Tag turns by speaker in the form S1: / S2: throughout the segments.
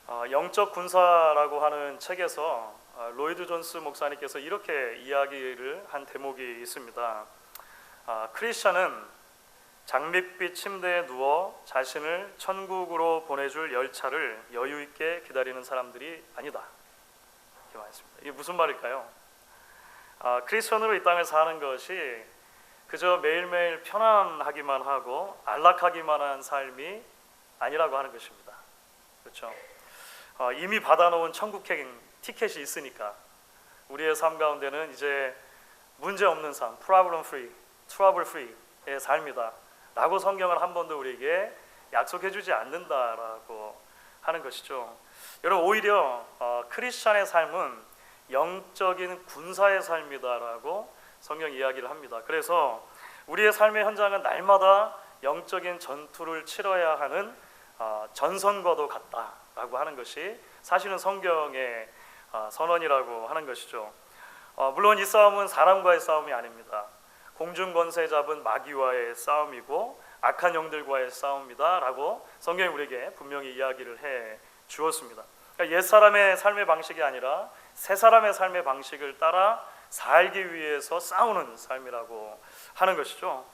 S1: 영적 군사라고 하는 책에서 로이드 존스 목사님께서 이렇게 이야기를 한 대목이 있습니다. 크리스천은 장밋빛 침대에 누워 자신을 천국으로 보내줄 열차를 여유 있게 기다리는 사람들이 아니다. 이렇게 말했습니다. 이게 무슨 말일까요? 크리스천으로 이 땅을 사는 것이 그저 매일매일 편안하기만 하고 안락하기만 한 삶이 아니라고 하는 것입니다. 그렇죠? 이미 받아놓은 천국행 티켓이 있으니까 우리의 삶 가운데는 이제 문제없는 삶, problem free, trouble free의 삶이다 라고 성경은 한 번도 우리에게 약속해주지 않는다라고 하는 것이죠. 여러분, 오히려 크리스찬의 삶은 영적인 군사의 삶이다라고 성경 이야기를 합니다. 그래서 우리의 삶의 현장은 날마다 영적인 전투를 치러야 하는 전선과도 같다라고 하는 것이 사실은 성경의 선언이라고 하는 것이죠. 물론 이 싸움은 사람과의 싸움이 아닙니다. 공중 권세 잡은 마귀와의 싸움이고 악한 영들과의 싸움이다라고 성경이 우리에게 분명히 이야기를 해 주었습니다. 그러니까 옛 사람의 삶의 방식이 아니라 새 사람의 삶의 방식을 따라 살기 위해서 싸우는 삶이라고 하는 것이죠.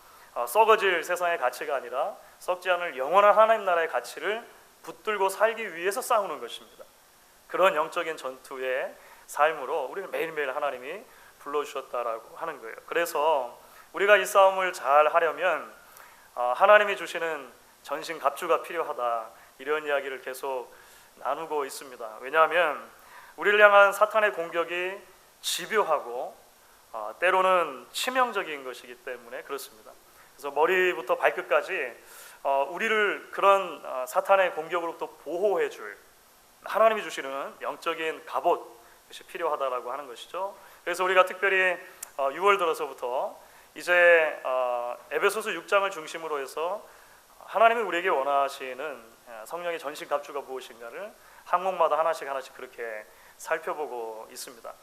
S1: 썩어질 세상의 가치가 아니라 썩지 않을 영원한 하나님 나라의 가치를 붙들고 살기 위해서 싸우는 것입니다. 그런 영적인 전투의 삶으로 우리는 매일매일 하나님이 불러주셨다라고 하는 거예요. 그래서 우리가 이 싸움을 잘 하려면 하나님이 주시는 전신 갑주가 필요하다, 이런 이야기를 계속 나누고 있습니다. 왜냐하면 우리를 향한 사탄의 공격이 집요하고 때로는 치명적인 것이기 때문에 그렇습니다. 그래서 머리부터 발끝까지 우리를 그런 사탄의 공격으로부터 보호해줄 하나님이 주시는 영적인 갑옷, 것이 필요하다라고 하는 것이죠. 그래서 우리가 특별히 6월 들어서부터 이제 에베소서 6장을 중심으로 해서 하나님이 우리에게 원하시는 성령의 전신 갑주가 무엇인가를 항목마다 하나씩 그렇게 살펴보고 있습니다.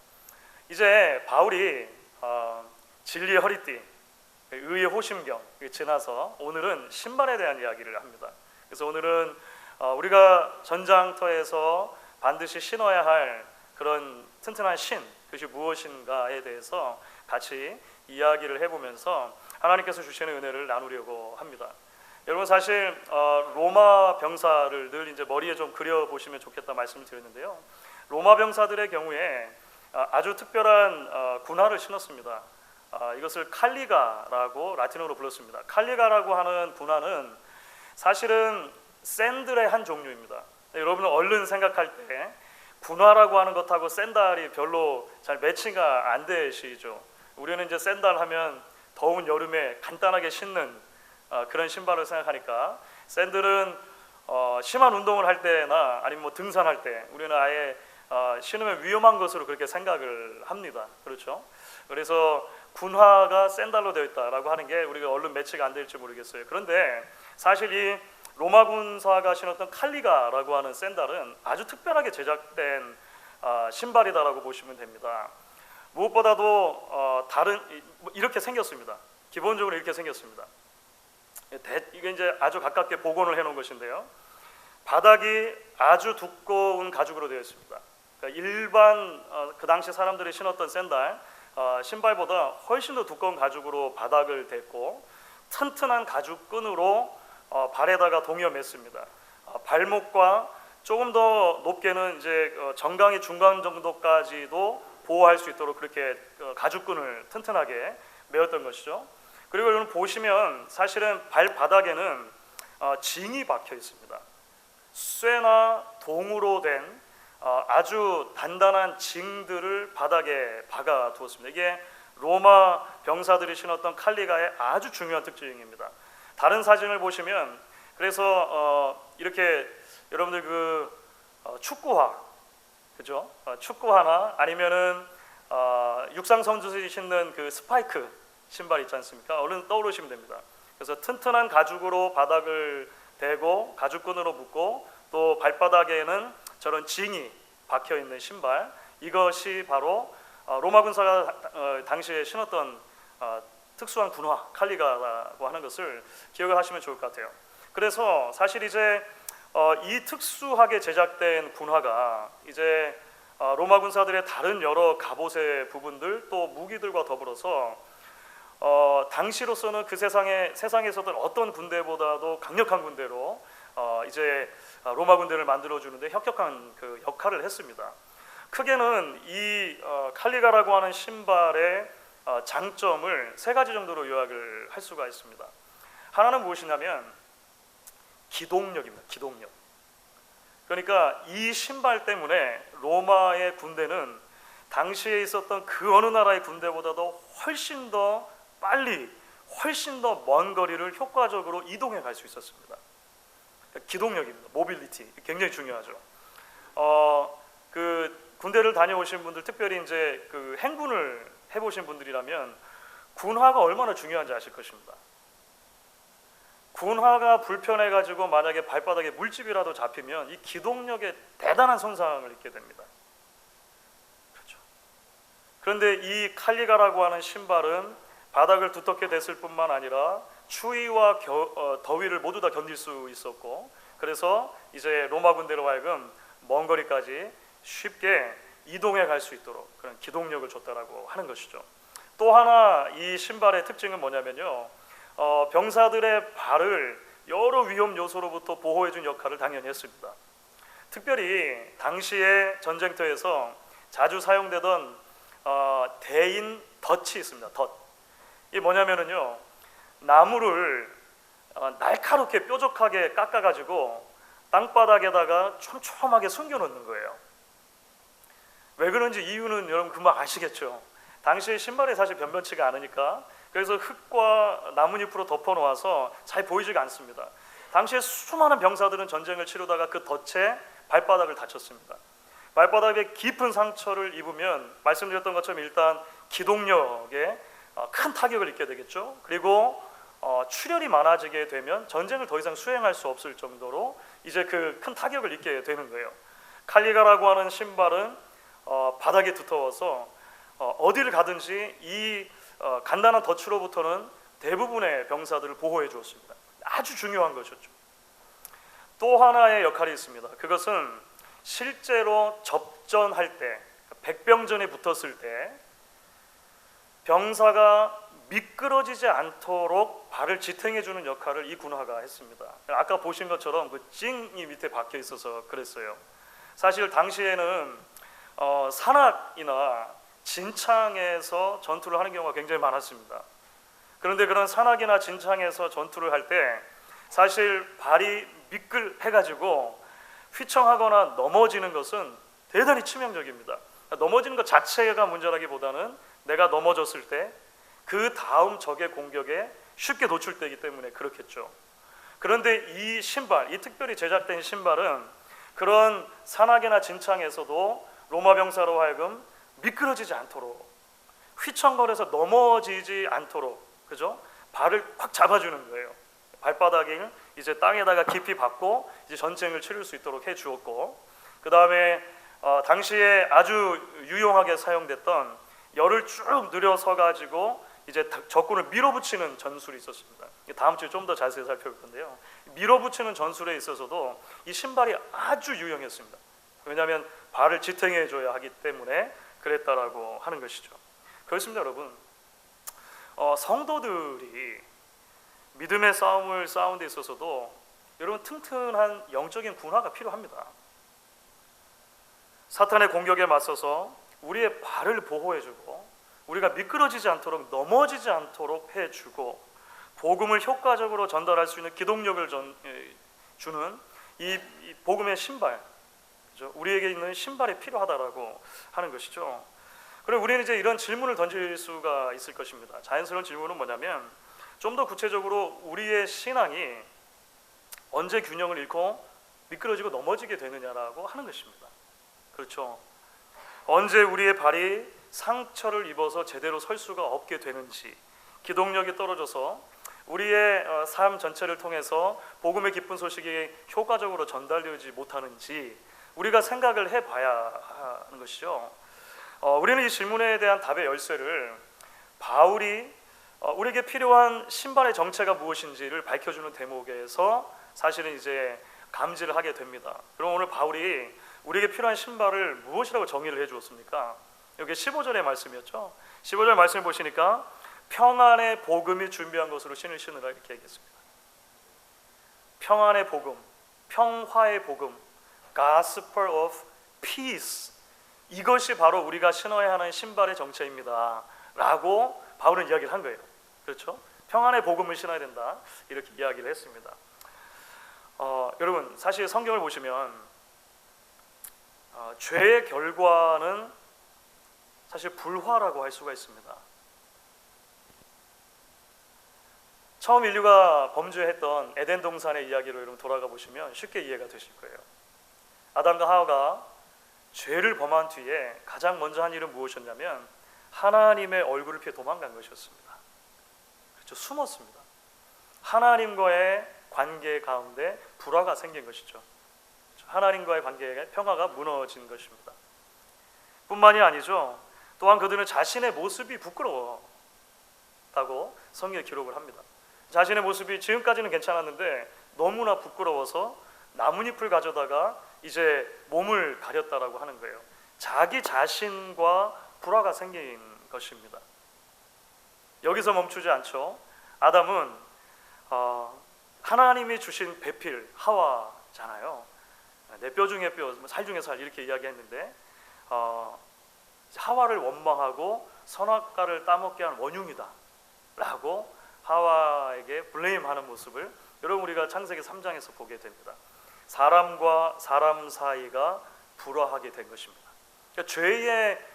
S1: 이제 바울이 진리의 허리띠, 의의 호심경 지나서 오늘은 신발에 대한 이야기를 합니다. 그래서 오늘은 우리가 전장터에서 반드시 신어야 할 그런 튼튼한 신, 그것이 무엇인가에 대해서 같이 이야기를 해보면서 하나님께서 주시는 은혜를 나누려고 합니다. 여러분, 사실 로마 병사를 늘 이제 머리에 좀 그려보시면 좋겠다 말씀을 드렸는데요. 로마 병사들의 경우에 아주 특별한 군화를 신었습니다. 이것을 칼리가라고 라틴어로 불렀습니다. 칼리가라고 하는 군화는 사실은 샌들의 한 종류입니다. 여러분은 얼른 생각할 때 군화라고 하는 것하고 샌들이 별로 잘 매치가 안 되시죠. 우리는 이제 샌들 하면 더운 여름에 간단하게 신는 그런 신발을 생각하니까 샌들은 심한 운동을 할 때나 아니면 뭐 등산할 때 우리는 아예 신으면 위험한 것으로 그렇게 생각을 합니다. 그렇죠? 그래서 군화가 샌들로 되어 있다라고 하는 게 우리가 얼른 매치가 안 될지 모르겠어요. 그런데 사실 이 로마 군사가 신었던 칼리가라고 하는 샌들은 아주 특별하게 제작된 신발이다라고 보시면 됩니다. 무엇보다도 이렇게 생겼습니다. 기본적으로 이렇게 생겼습니다. 이게 이제 아주 가깝게 복원을 해놓은 것인데요. 바닥이 아주 두꺼운 가죽으로 되어 있습니다. 그러니까 일반 그 당시 사람들이 신었던 샌들 신발보다 훨씬 더 두꺼운 가죽으로 바닥을 댔고 튼튼한 가죽끈으로 발에다가 동여 맸습니다. 발목과 조금 더 높게는 이제 정강이 중간 정도까지도 보호할 수 있도록 그렇게 가죽끈을 튼튼하게 메었던 것이죠. 그리고 여러분 보시면 사실은 발바닥에는 징이 박혀 있습니다. 쇠나 동으로 된 아주 단단한 징들을 바닥에 박아 두었습니다. 이게 로마 병사들이 신었던 칼리가의 아주 중요한 특징입니다. 다른 사진을 보시면 그래서 이렇게 여러분들 그 축구화, 그죠? 축구화나 아니면은 육상 선수들이 신는 그 스파이크 신발 있지 않습니까? 얼른 떠오르시면 됩니다. 그래서 튼튼한 가죽으로 바닥을 대고 가죽끈으로 묶고 또 발바닥에는 저런 징이 박혀 있는 신발, 이것이 바로 로마 군사가 당시에 신었던 특수한 군화 칼리가라고 하는 것을 기억을 하시면 좋을 것 같아요. 그래서 사실 이제 이 특수하게 제작된 군화가 이제 로마 군사들의 다른 여러 갑옷의 부분들 또 무기들과 더불어서 당시로서는 그 세상에서도 어떤 군대보다도 강력한 군대로 이제 로마 군대를 만들어 주는데 혁혁한 그 역할을 했습니다. 크게는 이 칼리가라고 하는 신발의 장점을 세 가지 정도로 요약을 할 수가 있습니다. 하나는 무엇이냐면 기동력입니다. 기동력. 그러니까 이 신발 때문에 로마의 군대는 당시에 있었던 그 어느 나라의 군대보다도 훨씬 더 빨리, 훨씬 더 먼 거리를 효과적으로 이동해 갈 수 있었습니다. 기동력입니다. 모빌리티 굉장히 중요하죠. 그 군대를 다녀오신 분들, 특별히 이제 그 행군을 해보신 분들이라면 군화가 얼마나 중요한지 아실 것입니다. 군화가 불편해가지고 만약에 발바닥에 물집이라도 잡히면 이 기동력에 대단한 손상을 입게 됩니다. 그렇죠. 그런데 이 칼리가라고 하는 신발은 바닥을 두텁게 댔을 뿐만 아니라 추위와 더위를 모두 다 견딜 수 있었고, 그래서 이제 로마 군대로 하여금 먼 거리까지 쉽게 이동해 갈 수 있도록 그런 기동력을 줬다라고 하는 것이죠. 또 하나 이 신발의 특징은 뭐냐면요, 병사들의 발을 여러 위험 요소로부터 보호해준 역할을 당연히 했습니다. 특별히 당시의 전쟁터에서 자주 사용되던 대인 덫이 있습니다. 덫. 이게 뭐냐면은요, 나무를 날카롭게 뾰족하게 깎아가지고 땅바닥에다가 촘촘하게 숨겨놓는 거예요. 왜 그런지 이유는 여러분 금방 아시겠죠. 당시의 신발이 사실 변변치가 않으니까, 그래서 흙과 나뭇잎으로 덮어놓아서 잘 보이지가 않습니다. 당시에 수많은 병사들은 전쟁을 치르다가 그 덫에 발바닥을 다쳤습니다. 발바닥에 깊은 상처를 입으면 말씀드렸던 것처럼 일단 기동력에 큰 타격을 입게 되겠죠. 그리고 출혈이 많아지게 되면 전쟁을 더 이상 수행할 수 없을 정도로 이제 그 큰 타격을 입게 되는 거예요. 칼리가라고 하는 신발은 바닥에 두터워서 어디를 가든지 이 간단한 덫으로부터는 대부분의 병사들을 보호해 주었습니다. 아주 중요한 것이었죠. 또 하나의 역할이 있습니다. 그것은 실제로 접전할 때, 백병전에 붙었을 때 병사가 미끄러지지 않도록 발을 지탱해 주는 역할을 이 군화가 했습니다. 아까 보신 것처럼 그 찡이 밑에 박혀 있어서 그랬어요. 사실 당시에는 산악이나 진창에서 전투를 하는 경우가 굉장히 많았습니다. 그런데 그런 산악이나 진창에서 전투를 할 때 사실 발이 미끌해가지고 휘청하거나 넘어지는 것은 대단히 치명적입니다. 넘어지는 것 자체가 문제라기보다는 내가 넘어졌을 때 그 다음 적의 공격에 쉽게 노출되기 때문에 그렇겠죠. 그런데 이 신발, 이 특별히 제작된 신발은 그런 산악이나 진창에서도 로마 병사로 하여금 미끄러지지 않도록, 휘청거려서 넘어지지 않도록, 그죠? 발을 꽉 잡아주는 거예요. 발바닥을 이제 땅에다가 깊이 박고 이제 전쟁을 치를 수 있도록 해 주었고, 그 다음에 당시에 아주 유용하게 사용됐던 열을 쭉 늘여서 가지고 이제 적군을 밀어붙이는 전술이 있었습니다. 다음 주에 좀 더 자세히 살펴볼 건데요. 밀어붙이는 전술에 있어서도 이 신발이 아주 유용했습니다. 왜냐하면 발을 지탱해 줘야 하기 때문에 그랬다라고 하는 것이죠. 그렇습니다, 여러분. 성도들이 믿음의 싸움을 싸우는 데 있어서도 여러분 튼튼한 영적인 군화가 필요합니다. 사탄의 공격에 맞서서 우리의 발을 보호해주고 우리가 미끄러지지 않도록, 넘어지지 않도록 해주고 복음을 효과적으로 전달할 수 있는 기동력을 주는 이 복음의 신발, 그렇죠? 우리에게 있는 신발이 필요하다라고 하는 것이죠. 그럼 우리는 이제 이런 질문을 던질 수가 있을 것입니다. 자연스러운 질문은 뭐냐면 좀 더 구체적으로 우리의 신앙이 언제 균형을 잃고 미끄러지고 넘어지게 되느냐라고 하는 것입니다. 그렇죠. 언제 우리의 발이 상처를 입어서 제대로 설 수가 없게 되는지, 기동력이 떨어져서 우리의 삶 전체를 통해서 복음의 기쁜 소식이 효과적으로 전달되지 못하는지 우리가 생각을 해봐야 하는 것이죠. 우리는 이 질문에 대한 답의 열쇠를 바울이 우리에게 필요한 신발의 정체가 무엇인지를 밝혀주는 대목에서 사실은 이제 감지를 하게 됩니다. 그럼 오늘 바울이 우리에게 필요한 신발을 무엇이라고 정의를 해주었습니까? 여기 15절의 말씀이었죠. 15절 말씀을 보시니까 평안의 복음이 준비한 것으로 신을 신으라 이렇게 얘기했습니다. 평안의 복음, 평화의 복음, Gospel of Peace, 이것이 바로 우리가 신어야 하는 신발의 정체입니다 라고 바울은 이야기를 한 거예요. 그렇죠? 평안의 복음을 신어야 된다 이렇게 이야기를 했습니다. 여러분 사실 성경을 보시면 죄의 결과는 사실 불화라고 할 수가 있습니다. 처음 인류가 범죄했던 에덴 동산의 이야기로 여러분 돌아가 보시면 쉽게 이해가 되실 거예요. 아담과 하와가 죄를 범한 뒤에 가장 먼저 한 일은 무엇이었냐면 하나님의 얼굴을 피해 도망간 것이었습니다. 그렇죠? 숨었습니다. 하나님과의 관계 가운데 불화가 생긴 것이죠. 하나님과의 관계의 평화가 무너진 것입니다. 뿐만이 아니죠. 또한 그들은 자신의 모습이 부끄러웠다고 성경에 기록을 합니다. 자신의 모습이 지금까지는 괜찮았는데 너무나 부끄러워서 나뭇잎을 가져다가 이제 몸을 가렸다라고 하는 거예요. 자기 자신과 불화가 생긴 것입니다. 여기서 멈추지 않죠. 아담은 하나님이 주신 배필 하와잖아요. 내 뼈 중에 뼈, 살 중에 살 이렇게 이야기했는데 하와를 원망하고 선악과를 따먹게 한 원흉이다 라고 하와에게 블레임하는 모습을 여러분 우리가 창세기 3장에서 보게 됩니다. 사람과 사람 사이가 불화하게 된 것입니다. 그러니까 죄의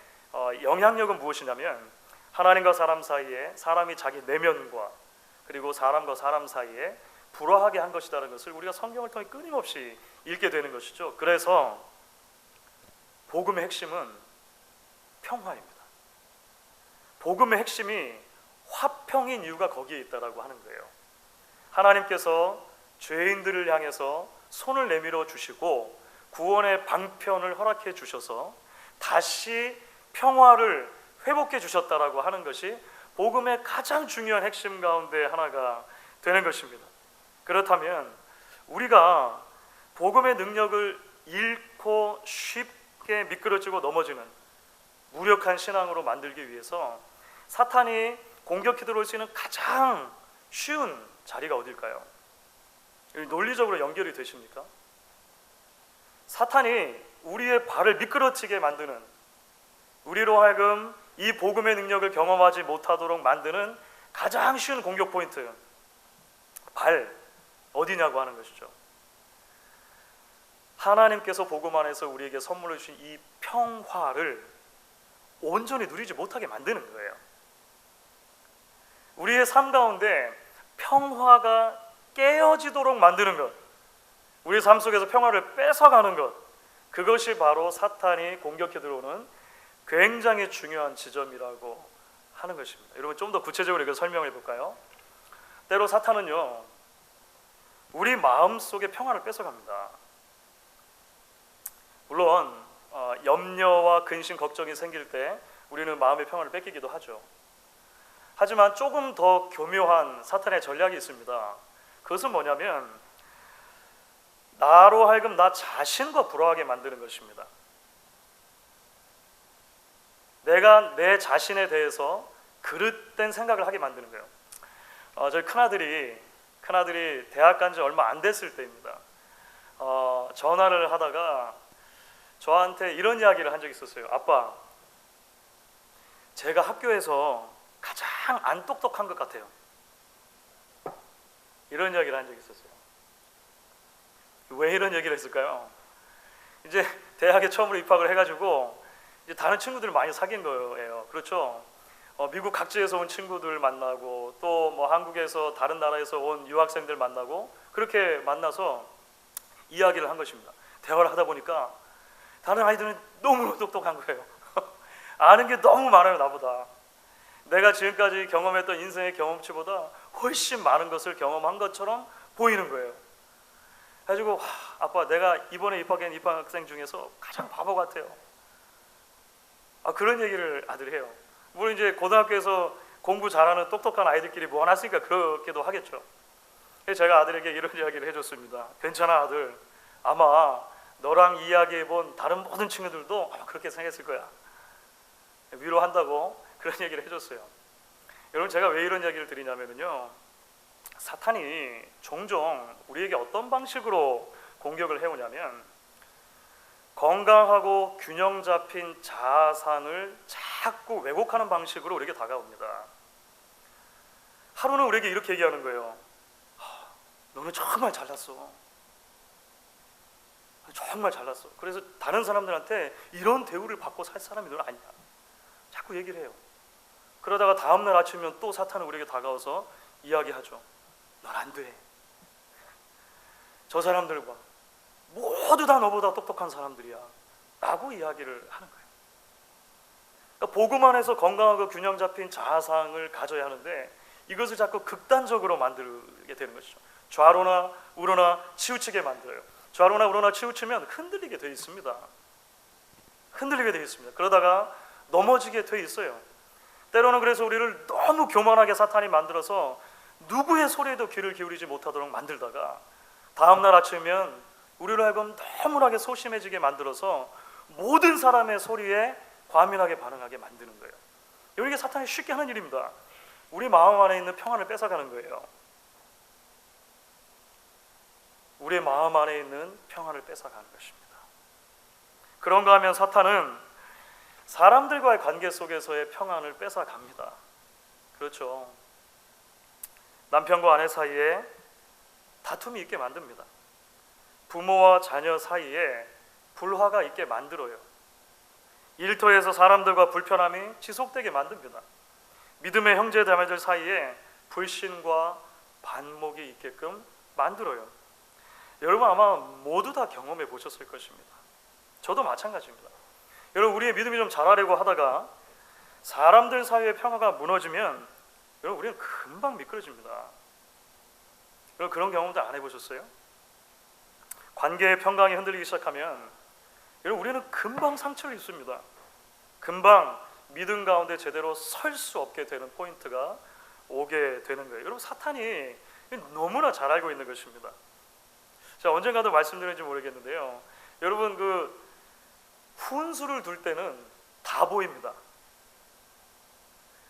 S1: 영향력은 무엇이냐면 하나님과 사람 사이에 사람이 자기 내면과 그리고 사람과 사람 사이에 불화하게 한 것이라는 것을 우리가 성경을 통해 끊임없이 읽게 되는 것이죠. 그래서 복음의 핵심은 평화입니다. 복음의 핵심이 화평인 이유가 거기에 있다라고 하는 거예요. 하나님께서 죄인들을 향해서 손을 내밀어 주시고 구원의 방편을 허락해 주셔서 다시 평화를 회복해 주셨다라고 하는 것이 복음의 가장 중요한 핵심 가운데 하나가 되는 것입니다. 그렇다면 우리가 복음의 능력을 잃고 쉽게 미끄러지고 넘어지는 무력한 신앙으로 만들기 위해서 사탄이 공격해 들어올 수 있는 가장 쉬운 자리가 어딜까요? 논리적으로 연결이 되십니까? 사탄이 우리의 발을 미끄러지게 만드는, 우리로 하여금 이 복음의 능력을 경험하지 못하도록 만드는 가장 쉬운 공격 포인트, 발 어디냐고 하는 것이죠. 하나님께서 복음 안에서 우리에게 선물해 주신 이 평화를 온전히 누리지 못하게 만드는 거예요. 우리의 삶 가운데 평화가 깨어지도록 만드는 것, 우리 삶 속에서 평화를 뺏어가는 것, 그것이 바로 사탄이 공격해 들어오는 굉장히 중요한 지점이라고 하는 것입니다. 여러분 좀 더 구체적으로 이걸 설명해 볼까요? 때로 사탄은요 우리 마음 속에 평화를 뺏어갑니다. 물론 염려와 근심, 걱정이 생길 때 우리는 마음의 평화를 뺏기기도 하죠. 하지만 조금 더 교묘한 사탄의 전략이 있습니다. 그것은 뭐냐면 나로 하여금 나 자신과 불화하게 만드는 것입니다. 내가 내 자신에 대해서 그릇된 생각을 하게 만드는 거예요. 저희 큰아들이 대학 간 지 얼마 안 됐을 때입니다. 전화를 하다가 저한테 이런 이야기를 한 적이 있었어요. 아빠, 제가 학교에서 가장 안 똑똑한 것 같아요. 이런 이야기를 한 적이 있었어요. 왜 이런 얘기를 했을까요? 이제 대학에 처음으로 입학을 해가지고 이제 다른 친구들을 많이 사귄 거예요. 그렇죠? 미국 각지에서 온 친구들 만나고 또 뭐 한국에서 다른 나라에서 온 유학생들 만나고 그렇게 만나서 이야기를 한 것입니다. 대화를 하다 보니까 다른 아이들은 너무 똑똑한 거예요. 아는 게 너무 많아요, 나보다. 내가 지금까지 경험했던 인생의 경험치보다 훨씬 많은 것을 경험한 것처럼 보이는 거예요. 그래가지고 아빠, 내가 이번에 입학한 입학생 중에서 가장 바보 같아요. 그런 얘기를 아들이 해요. 물론 이제 고등학교에서 공부 잘하는 똑똑한 아이들끼리 뭐 하나 했으니까 그렇게도 하겠죠. 제가 아들에게 이런 이야기를 해줬습니다. 괜찮아 아들, 아마 너랑 이야기해본 다른 모든 친구들도 아마 그렇게 생각했을 거야. 위로한다고 그런 얘기를 해줬어요. 여러분, 제가 왜 이런 이야기를 드리냐면요, 사탄이 종종 우리에게 어떤 방식으로 공격을 해오냐면 건강하고 균형 잡힌 자아상을 자꾸 왜곡하는 방식으로 우리에게 다가옵니다. 하루는 우리에게 이렇게 얘기하는 거예요. 너는 정말 잘났어. 정말 잘났어. 그래서 다른 사람들한테 이런 대우를 받고 살 사람이 너는 아니야. 자꾸 얘기를 해요. 그러다가 다음날 아침이면 또 사탄은 우리에게 다가와서 이야기하죠. 넌 안 돼. 저 사람들과 모두 다 너보다 똑똑한 사람들이야 라고 이야기를 하는 거예요. 그러니까 보고만 해서 건강하고 균형 잡힌 자아상을 가져야 하는데 이것을 자꾸 극단적으로 만들게 되는 것이죠. 좌로나 우로나 치우치게 만들어요. 좌로나 우로나 치우치면 흔들리게 되어 있습니다. 흔들리게 되어 있습니다. 그러다가 넘어지게 되어 있어요. 때로는 그래서 우리를 너무 교만하게 사탄이 만들어서 누구의 소리에도 귀를 기울이지 못하도록 만들다가 다음날 아침이면 우리를 하여금 너무나게 소심해지게 만들어서 모든 사람의 소리에 과민하게 반응하게 만드는 거예요. 이게 사탄이 쉽게 하는 일입니다. 우리 마음 안에 있는 평안을 뺏어가는 거예요. 우리의 마음 안에 있는 평안을 뺏어가는 것입니다. 그런가 하면 사탄은 사람들과의 관계 속에서의 평안을 뺏어갑니다. 그렇죠. 남편과 아내 사이에 다툼이 있게 만듭니다. 부모와 자녀 사이에 불화가 있게 만들어요. 일터에서 사람들과 불편함이 지속되게 만듭니다. 믿음의 형제 자매들 사이에 불신과 반목이 있게끔 만들어요. 여러분 아마 모두 다 경험해 보셨을 것입니다. 저도 마찬가지입니다. 여러분, 우리의 믿음이 좀 자라려고 하다가 사람들 사이의 평화가 무너지면 여러분 우리는 금방 미끄러집니다. 여러분 그런 경험도 안 해보셨어요? 관계의 평강이 흔들리기 시작하면 여러분 우리는 금방 상처를 입습니다. 금방 믿음 가운데 제대로 설 수 없게 되는 포인트가 오게 되는 거예요. 여러분 사탄이 너무나 잘 알고 있는 것입니다. 제가 언젠가도 말씀드렸는지 모르겠는데요, 여러분 그 훈수를 둘 때는 다 보입니다.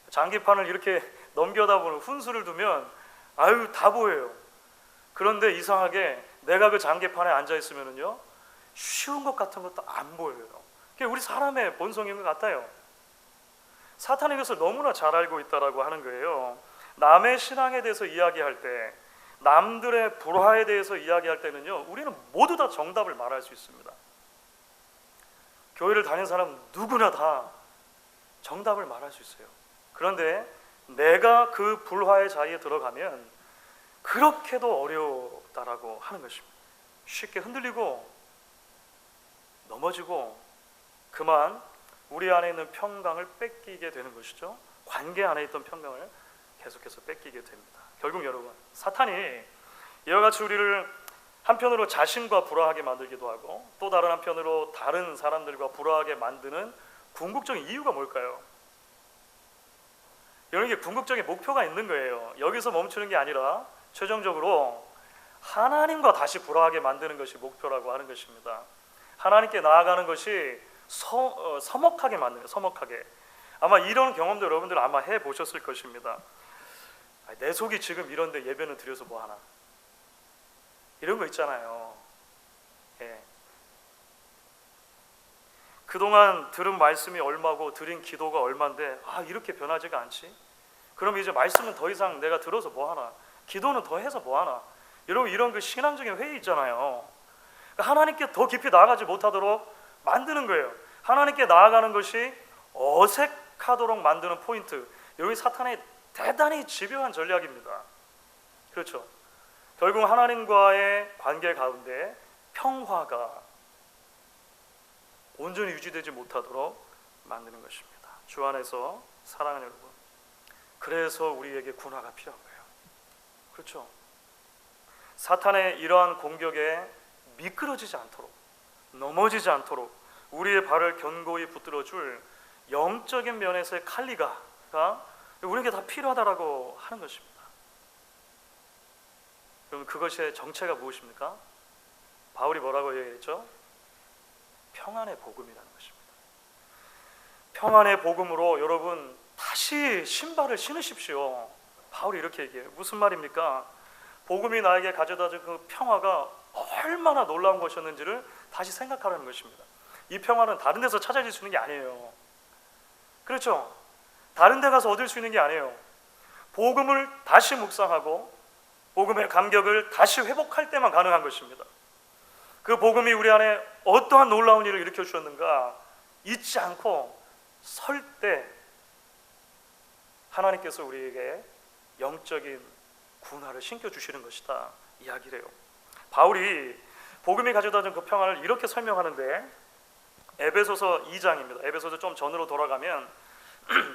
S1: 장기판을 이렇게 넘겨다 보는 훈수를 두면 아유 다 보여요. 그런데 이상하게 내가 그 장기판에 앉아 있으면은요 쉬운 것 같은 것도 안 보여요. 그게 우리 사람의 본성인 것 같아요. 사탄이 그것을 너무나 잘 알고 있다라고 하는 거예요. 남의 신앙에 대해서 이야기할 때, 남들의 불화에 대해서 이야기할 때는요 우리는 모두 다 정답을 말할 수 있습니다. 교회를 다니는 사람 누구나 다 정답을 말할 수 있어요. 그런데 내가 그 불화의 자리에 들어가면 그렇게도 어렵다라고 하는 것입니다. 쉽게 흔들리고 넘어지고 그만 우리 안에 있는 평강을 뺏기게 되는 것이죠. 관계 안에 있던 평강을 계속해서 뺏기게 됩니다. 결국 여러분 사탄이 이와 같이 우리를 한편으로 자신과 불화하게 만들기도 하고 또 다른 한편으로 다른 사람들과 불화하게 만드는 궁극적인 이유가 뭘까요? 여러분 이게 궁극적인 목표가 있는 거예요. 여기서 멈추는 게 아니라 최종적으로 하나님과 다시 불화하게 만드는 것이 목표라고 하는 것입니다. 하나님께 나아가는 것이 서먹하게 만드는, 서먹하게. 아마 이런 경험도 여러분들 아마 해보셨을 것입니다. 내 속이 지금 이런데 예배는 드려서 뭐하나, 이런 거 있잖아요. 예. 그동안 들은 말씀이 얼마고 드린 기도가 얼마인데 이렇게 변하지가 않지? 그럼 이제 말씀은 더 이상 내가 들어서 뭐하나, 기도는 더 해서 뭐하나, 여러분 이런 그 신앙적인 회의 있잖아요. 하나님께 더 깊이 나아가지 못하도록 만드는 거예요. 하나님께 나아가는 것이 어색하도록 만드는 포인트, 여기 사탄의 대단히 집요한 전략입니다. 그렇죠. 결국 하나님과의 관계 가운데 평화가 온전히 유지되지 못하도록 만드는 것입니다. 주 안에서 사랑하는 여러분, 그래서 우리에게 군화가 필요한 거예요. 그렇죠. 사탄의 이러한 공격에 미끄러지지 않도록, 넘어지지 않도록 우리의 발을 견고히 붙들어줄 영적인 면에서의 칼리가 우리에게 다 필요하다라고 하는 것입니다. 그럼 그것의 정체가 무엇입니까? 바울이 뭐라고 얘기했죠? 평안의 복음이라는 것입니다. 평안의 복음으로 여러분 다시 신발을 신으십시오. 바울이 이렇게 얘기해요. 무슨 말입니까? 복음이 나에게 가져다준 그 평화가 얼마나 놀라운 것이었는지를 다시 생각하라는 것입니다. 이 평화는 다른 데서 찾아질 수 있는 게 아니에요. 그렇죠? 다른 데 가서 얻을 수 있는 게 아니에요. 복음을 다시 묵상하고 복음의 감격을 다시 회복할 때만 가능한 것입니다. 그 복음이 우리 안에 어떠한 놀라운 일을 일으켜 주셨는가 잊지 않고 설 때 하나님께서 우리에게 영적인 군화를 신겨주시는 것이다 이야기를 해요. 바울이 복음이 가져다준 그 평안을 이렇게 설명하는데 에베소서 2장입니다. 에베소서 좀 전으로 돌아가면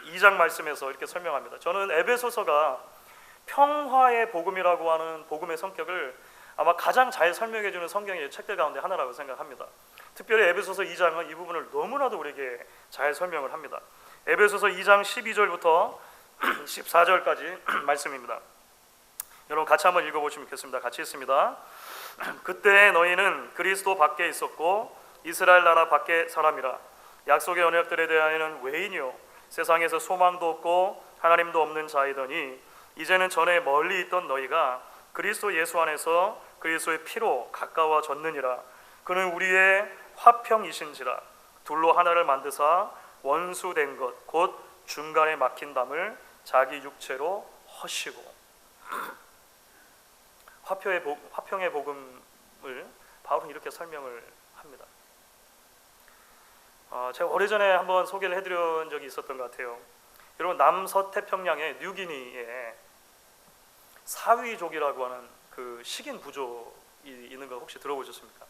S1: 2장 말씀에서 이렇게 설명합니다. 저는 에베소서가 평화의 복음이라고 하는 복음의 성격을 아마 가장 잘 설명해 주는 성경의 책들 가운데 하나라고 생각합니다. 특별히 에베소서 2장은 이 부분을 너무나도 우리에게 잘 설명을 합니다. 에베소서 2장 12절부터 14절까지 말씀입니다. 여러분 같이 한번 읽어보시면 좋겠습니다. 같이 읽습니다. 그때 너희는 그리스도 밖에 있었고 이스라엘 나라 밖에 사람이라. 약속의 언약들에 대하여는 외인이요 세상에서 소망도 없고 하나님도 없는 자이더니 이제는 전에 멀리 있던 너희가 그리스도 예수 안에서 그리스도의 피로 가까워졌느니라. 그는 우리의 화평이신지라. 둘로 하나를 만드사 원수된 것 곧 중간에 막힌 담을 자기 육체로 허시고. 화평의 복음을 바울은 이렇게 설명을 합니다. 제가 오래전에 한번 소개를 해드린 적이 있었던 것 같아요. 여러분 남서태평양의 뉴기니에 사위족이라고 하는 그 식인 부족이 있는 거 혹시 들어보셨습니까?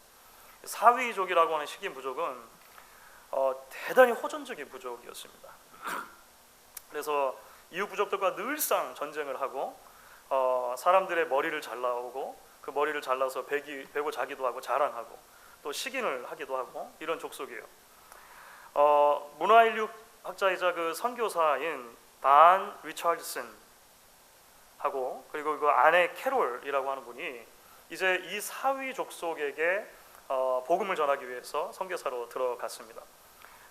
S1: 사위족이라고 하는 식인 부족은 대단히 호전적인 부족이었습니다. 그래서 이웃 부족들과 늘상 전쟁을 하고 사람들의 머리를 잘라오고 그 머리를 잘라서 베고 자기도 하고 자랑하고 또 식인을 하기도 하고 이런 족속이에요. 문화인류 학자이자 그 선교사인 반 리처드슨 하고 그리고 그 아내 캐롤이라고 하는 분이 이제 이 사위 족속에게 복음을 전하기 위해서 선교사로 들어갔습니다.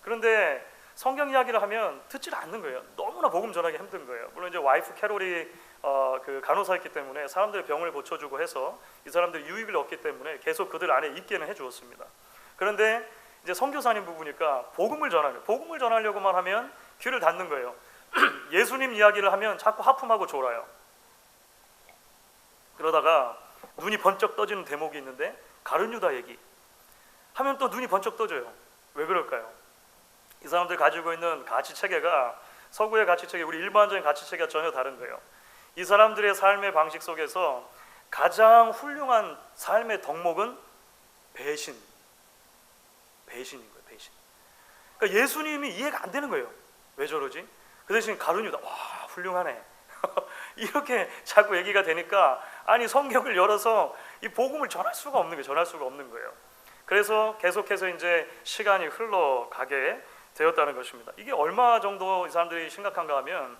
S1: 그런데 성경 이야기를 하면 듣질 않는 거예요. 너무나 복음 전하기 힘든 거예요. 물론 이제 와이프 캐롤이 그 간호사였기 때문에 사람들의 병을 고쳐주고 해서 이 사람들이 유익을 얻기 때문에 계속 그들 안에 있게는 해주었습니다. 그런데 이제 선교사님 부부니까 복음을 전하려고만 하면 귀를 닫는 거예요. 예수님 이야기를 하면 자꾸 하품하고 졸아요. 그러다가 눈이 번쩍 떠지는 대목이 있는데 가룟유다 얘기 하면 또 눈이 번쩍 떠져요. 왜 그럴까요? 이 사람들 가지고 있는 가치체계가 서구의 가치체계, 우리 일반적인 가치체계가 전혀 다른 거예요. 이 사람들의 삶의 방식 속에서 가장 훌륭한 삶의 덕목은 배신인 거예요. 배신. 그러니까 예수님이 이해가 안 되는 거예요. 왜 저러지? 그 대신 가룟유다, 와 훌륭하네. 이렇게 자꾸 얘기가 되니까 아니 성경을 열어서 이 복음을 전할 수가 없는 거예요. 그래서 계속해서 이제 시간이 흘러가게 되었다는 것입니다. 이게 얼마 정도 이 사람들이 심각한가 하면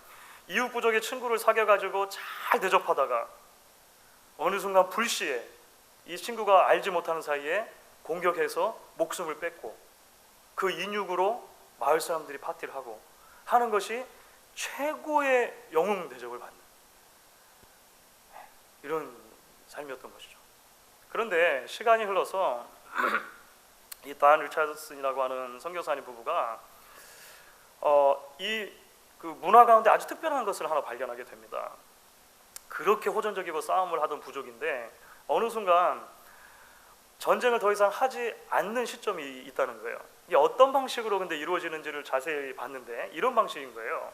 S1: 이웃 부족의 친구를 사귀어가지고 잘 대접하다가 어느 순간 불시에 이 친구가 알지 못하는 사이에 공격해서 목숨을 뺏고 그 인육으로 마을 사람들이 파티를 하고 하는 것이 최고의 영웅 대접을 받는 이런 삶이었던 것이죠. 그런데 시간이 흘러서 이 단 리차드슨이라고 하는 선교사님 부부가 이 그 문화 가운데 아주 특별한 것을 하나 발견하게 됩니다. 그렇게 호전적이고 싸움을 하던 부족인데 어느 순간 전쟁을 더 이상 하지 않는 시점이 있다는 거예요. 이게 어떤 방식으로 근데 이루어지는지를 자세히 봤는데 이런 방식인 거예요.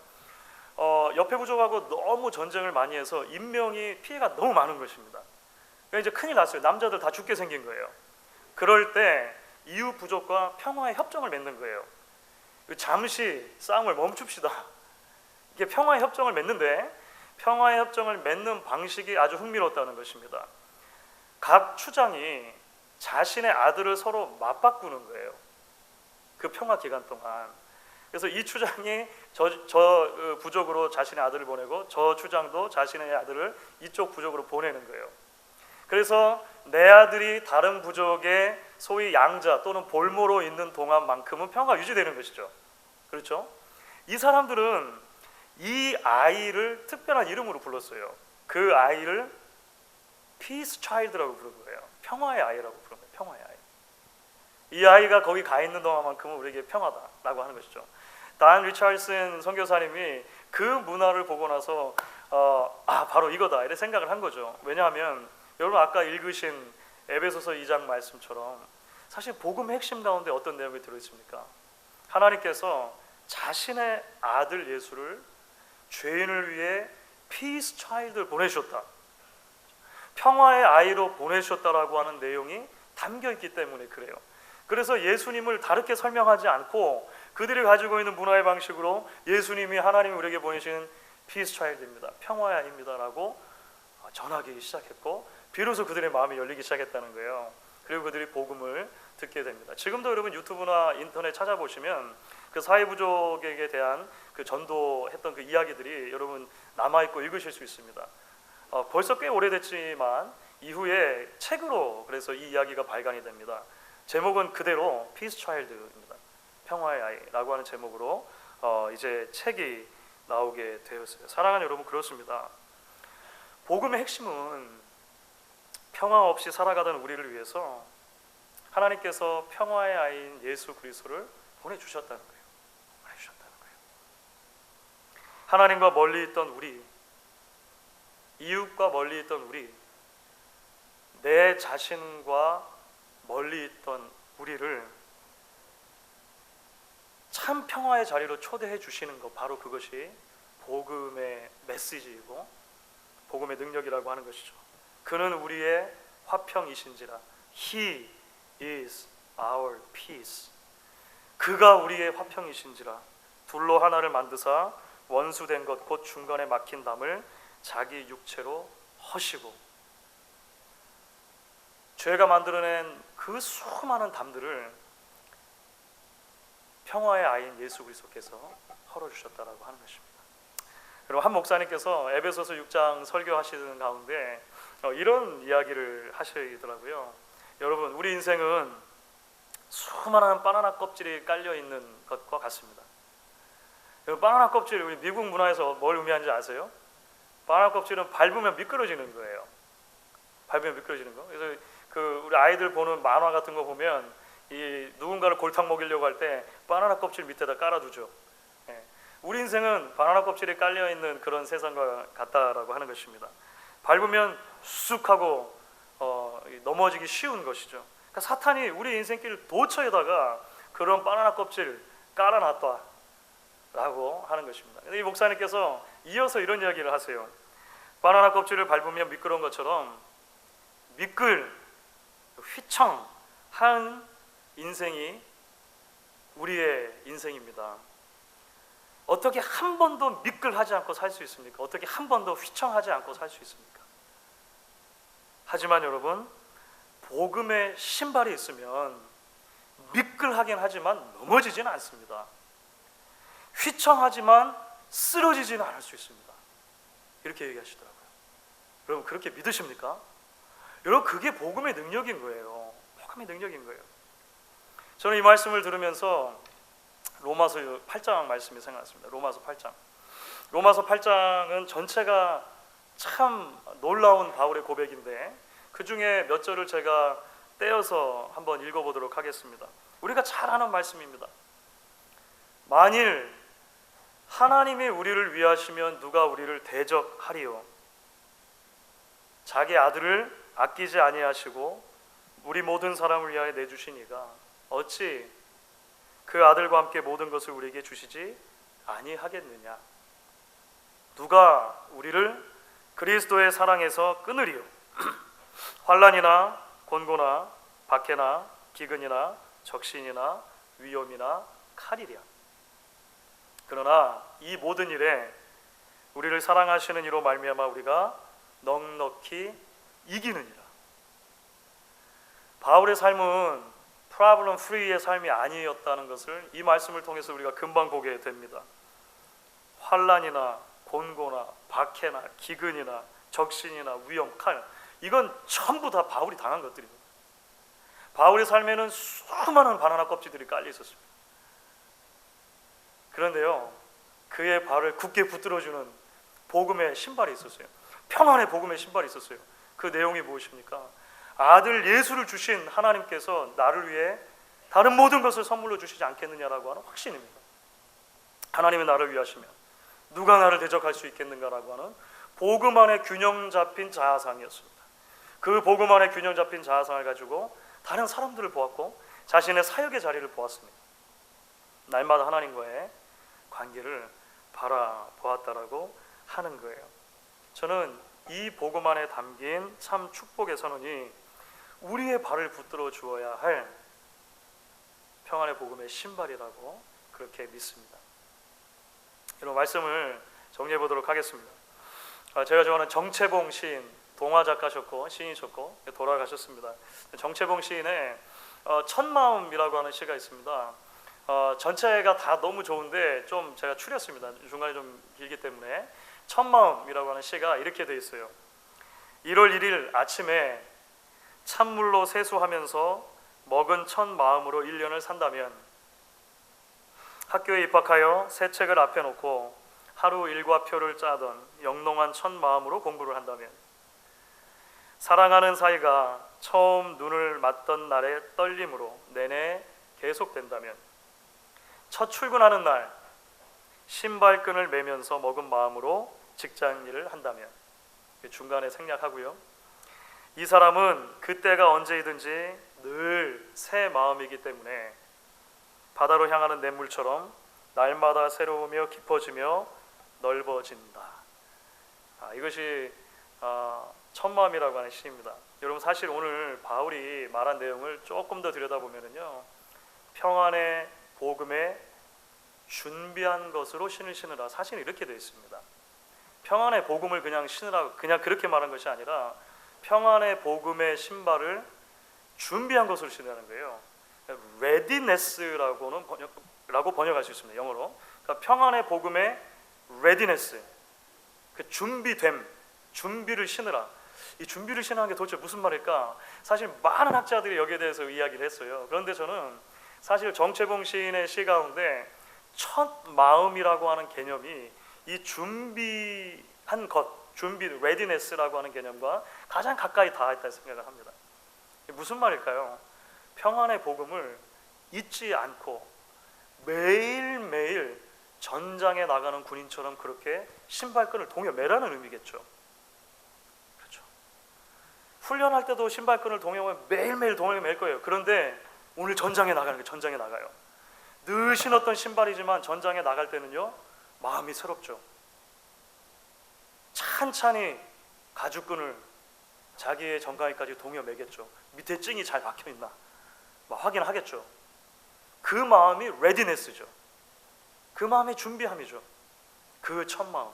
S1: 옆에 부족하고 너무 전쟁을 많이 해서 인명이 피해가 너무 많은 것입니다. 그러니까 이제 큰일 났어요. 남자들 다 죽게 생긴 거예요. 그럴 때 이웃 부족과 평화의 협정을 맺는 거예요. 잠시 싸움을 멈춥시다. 이게 평화의 협정을 맺는데 평화의 협정을 맺는 방식이 아주 흥미롭다는 것입니다. 각 추장이 자신의 아들을 서로 맞바꾸는 거예요. 그 평화 기간 동안. 그래서 이 추장이 저 부족으로 자신의 아들을 보내고 저 추장도 자신의 아들을 이쪽 부족으로 보내는 거예요. 그래서 내 아들이 다른 부족의 소위 양자 또는 볼모로 있는 동안만큼은 평화가 유지되는 것이죠. 그렇죠? 이 사람들은 이 아이를 특별한 이름으로 불렀어요. 그 아이를 Peace Child라고 부른 거예요. 평화의 아이라고 부른 거예요. 평화의 아이. 이 아이가 거기 가 있는 동안만큼은 우리에게 평화다라고 하는 것이죠. 단 리처드슨 선교사님이 그 문화를 보고 나서 바로 이거다 이렇게 생각을 한 거죠. 왜냐하면 여러분 아까 읽으신 에베소서 2장 말씀처럼 사실 복음의 핵심 가운데 어떤 내용이 들어있습니까? 하나님께서 자신의 아들 예수를 죄인을 위해 Peace Child를 보내셨다, 평화의 아이로 보내셨다라고 하는 내용이 담겨있기 때문에 그래요. 그래서 예수님을 다르게 설명하지 않고 그들이 가지고 있는 문화의 방식으로 예수님이 하나님이 우리에게 보내신 Peace Child입니다, 평화의 아이입니다라고 전하기 시작했고 비로소 그들의 마음이 열리기 시작했다는 거예요. 그리고 그들이 복음을 듣게 됩니다. 지금도 여러분 유튜브나 인터넷 찾아보시면 그 사회부족에게 대한 그 전도했던 그 이야기들이 여러분 남아있고 읽으실 수 있습니다. 벌써 꽤 오래됐지만 이후에 책으로 그래서 이 이야기가 발간이 됩니다. 제목은 그대로 Peace Child입니다. 평화의 아이라고 하는 제목으로 이제 책이 나오게 되었어요. 사랑하는 여러분, 그렇습니다. 복음의 핵심은 평화 없이 살아가던 우리를 위해서 하나님께서 평화의 아이인 예수 그리스도를 보내주셨다는 거예요. 보내주셨다는 거예요. 하나님과 멀리 있던 우리, 이웃과 멀리 있던 우리, 내 자신과 멀리 있던 우리를 참 평화의 자리로 초대해 주시는 것, 바로 그것이 복음의 메시지이고 복음의 능력이라고 하는 것이죠. 그는 우리의 화평이신지라. He is our peace. 그가 우리의 화평이신지라. 둘로 하나를 만드사 원수된 것 곧 중간에 막힌 담을 자기 육체로 허시고. 죄가 만들어낸 그 수많은 담들을 평화의 아이인 예수 그리스도께서 헐어주셨다라고 하는 것입니다. 그리고 한 목사님께서 에베소서 6장 설교하시는 가운데 이런 이야기를 하시더라고요. 여러분, 우리 인생은 수많은 바나나 껍질이 깔려있는 것과 같습니다. 바나나 껍질, 우리 미국 문화에서 뭘 의미하는지 아세요? 바나나 껍질은 밟으면 미끄러지는 거예요. 밟으면 미끄러지는 거. 그래서 우리 아이들 보는 만화 같은 거 보면 이 누군가를 골탕 먹이려고 할 때 바나나 껍질 밑에다 깔아두죠. 우리 인생은 바나나 껍질이 깔려있는 그런 세상과 같다라고 하는 것입니다. 밟으면 쑥 하고 넘어지기 쉬운 것이죠. 그러니까 사탄이 우리 인생길 도처에다가 그런 바나나 껍질 깔아놨다라고 하는 것입니다. 이 목사님께서 이어서 이런 이야기를 하세요. 바나나 껍질을 밟으면 미끄러운 것처럼 휘청한 인생이 우리의 인생입니다. 어떻게 한 번도 미끌하지 않고 살 수 있습니까? 어떻게 한 번도 휘청하지 않고 살 수 있습니까? 하지만 여러분, 복음의 신발이 있으면 미끌하긴 하지만 넘어지지는 않습니다. 휘청하지만 쓰러지지는 않을 수 있습니다. 이렇게 얘기하시더라고요. 여러분, 그렇게 믿으십니까? 여러분, 그게 복음의 능력인 거예요. 복음의 능력인 거예요. 저는 이 말씀을 들으면서 로마서 8장 말씀이 생각났습니다. 로마서 8장. 로마서 8장은 전체가 참 놀라운 바울의 고백인데 그 중에 몇 절을 제가 떼어서 한번 읽어보도록 하겠습니다. 우리가 잘 아는 말씀입니다. 만일 하나님이 우리를 위하시면 누가 우리를 대적하리요? 자기 아들을 아끼지 아니하시고 우리 모든 사람을 위하여 내주신 이가 어찌 그 아들과 함께 모든 것을 우리에게 주시지 아니하겠느냐? 누가 우리를 그리스도의 사랑에서 끊으리요? 환난이나 곤고나 박해나 기근이나 적신이나 위험이나 칼이랴. 그러나 이 모든 일에 우리를 사랑하시는 이로 말미암아 우리가 넉넉히 이기느니라. 바울의 삶은 프로블럼 프리의 삶이 아니었다는 것을 이 말씀을 통해서 우리가 금방 보게 됩니다. 환난이나 곤고나 박해나 기근이나 적신이나 위험, 칼, 이건 전부 다 바울이 당한 것들입니다. 바울의 삶에는 수많은 바나나 껍질들이 깔려 있었습니다. 그런데요, 그의 발을 굳게 붙들어주는 복음의 신발이 있었어요. 평안의 복음의 신발이 있었어요. 그 내용이 무엇입니까? 아들 예수를 주신 하나님께서 나를 위해 다른 모든 것을 선물로 주시지 않겠느냐라고 하는 확신입니다. 하나님이 나를 위하시면 누가 나를 대적할 수 있겠는가라고 하는 복음 안에 균형 잡힌 자아상이었습니다. 그 복음 안에 균형 잡힌 자아상을 가지고 다른 사람들을 보았고 자신의 사역의 자리를 보았습니다. 날마다 하나님과의 관계를 바라보았다라고 하는 거예요. 저는 이 복음 안에 담긴 참 축복의 선언이 우리의 발을 붙들어 주어야 할 평안의 복음의 신발이라고 그렇게 믿습니다. 이런 말씀을 정리해 보도록 하겠습니다. 제가 좋아하는 정채봉 시인, 동화 작가셨고 시인이셨고 돌아가셨습니다. 정채봉 시인의 첫마음이라고 하는 시가 있습니다. 전체가 다 너무 좋은데 좀 제가 추렸습니다. 중간에 좀 길기 때문에. 첫마음이라고 하는 시가 이렇게 되어 있어요. 1월 1일 아침에 찬물로 세수하면서 먹은 첫 마음으로 1년을 산다면, 학교에 입학하여 새 책을 앞에 놓고 하루 일과표를 짜던 영롱한 첫 마음으로 공부를 한다면, 사랑하는 사이가 처음 눈을 맞던 날의 떨림으로 내내 계속된다면, 첫 출근하는 날 신발끈을 매면서 먹은 마음으로 직장 일을 한다면, 중간에 생략하고요. 이 사람은 그때가 언제이든지 늘 새 마음이기 때문에 바다로 향하는 냇물처럼 날마다 새로우며 깊어지며 넓어진다. 이것이 첫 마음이라고 하는 시입니다. 여러분, 사실 오늘 바울이 말한 내용을 조금 더 들여다보면요, 평안의 복음에 준비한 것으로 신을 신으라, 사실 이렇게 되어 있습니다. 평안의 복음을 그냥 신으라, 그냥 그렇게 말한 것이 아니라 평안의 복음의 신발을 준비한 것으로 신으라는 거예요. readiness라고 번역할 수 있습니다, 영어로. 그러니까 평안의 복음의 readiness, 그 준비됨, 준비를 신으라. 이 준비를 신으라는 게 도대체 무슨 말일까? 사실 많은 학자들이 여기에 대해서 이야기를 했어요. 그런데 저는 사실 정채봉 시인의 시 가운데 첫 마음이라고 하는 개념이 이 준비한 것, 준비, readiness라고 하는 개념과 가장 가까이 닿아있다 생각을 합니다. 무슨 말일까요? 평안의 복음을 잊지 않고 매일매일 전장에 나가는 군인처럼 그렇게 신발끈을 동여 매라는 의미겠죠. 그렇죠. 훈련할 때도 신발끈을 동여매면 매일매일 동여 맬 거예요. 그런데 오늘 전장에 나가는 거예요. 전장에 나가요. 늘 신었던 신발이지만 전장에 나갈 때는요, 마음이 새롭죠. 찬찬히 가죽끈을 자기의 정강이까지 동여 매겠죠. 밑에 찡이 잘 박혀있나 확인하겠죠. 그 마음이 readiness죠. 그 마음이 준비함이죠. 그 첫 마음,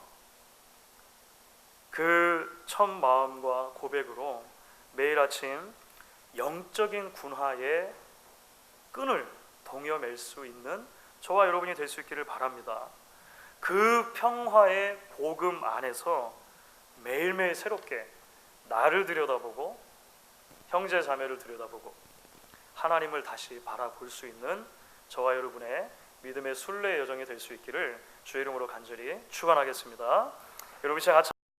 S1: 그 첫 마음과 고백으로 매일 아침 영적인 군화의 끈을 동여 맬 수 있는 저와 여러분이 될 수 있기를 바랍니다. 그 평화의 복음 안에서 매일매일 새롭게 나를 들여다보고 형제 자매를 들여다보고 하나님을 다시 바라볼 수 있는 저와 여러분의 믿음의 순례 여정이 될 수 있기를 주의 이름으로 간절히 축원하겠습니다. 여러분, 시작 같이